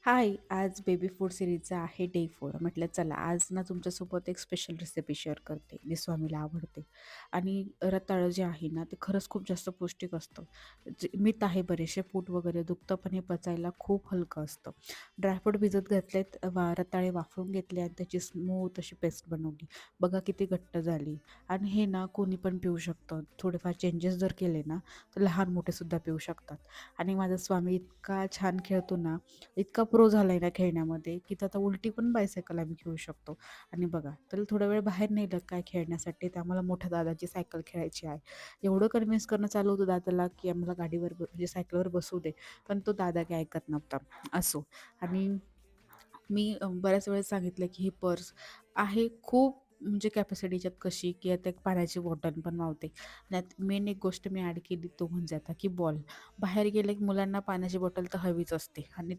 हाय, आज baby food सीरीजचा आहे day 4. म्हटलं चला आज ना तुमच्यासोबत एक स्पेशल रेसिपी शेअर करते, जी स्वामीला आवडते. आणि रताळं जे आहे ना, ते खरंच खूप जास्त पौष्टिक असतं. जे मिथ आहे बरेचसे पोट वगैरे दुखतं, पण हे पचायला खूप हलकं असतं. ड्रायफ्रूट भिजत घातलेत, रताळे वाफवून घेतले आणि त्याची स्मूथ अशी पेस्ट बनवली. बघा किती घट्ट झाली. आणि हे ना कोणी पण पिऊ शकतं. थोडेफार चेंजेस जर केले ना, तर लहान मोठेसुद्धा पिऊ शकतात. आणि माझा स्वामी इतका छान खेळतो ना, इतका प्रो झालाय ना खेळण्यामध्ये, की तो आता उलटी पण बायसायकल आम्ही खेळू शकतो. आणि बघा, त्याला थोडा वेळ बाहेर नेलं काय खेळण्यासाठी, तर आम्हाला मोठ्या दादाची सायकल खेळायची आहे. एवढं कन्व्हिन्स करणं चालू होतं दादाला, की आम्हाला गाडीवर म्हणजे सायकलवर बसवू दे. पण तो दादा काही ऐकत नव्हता. असो. आणि मी बऱ्याच वेळेस सांगितलं, की ही पर्स आहे खूप म्हणजे कॅपॅसिटीच्यात कशी, की आता एक पाण्याची बॉटल पण मावते. त्यात मेन एक गोष्ट मी ॲड केली तो म्हणजे आता, की बॉल. बाहेर गेले की मुलांना पाण्याची बॉटल तर हवीच असते आणि ते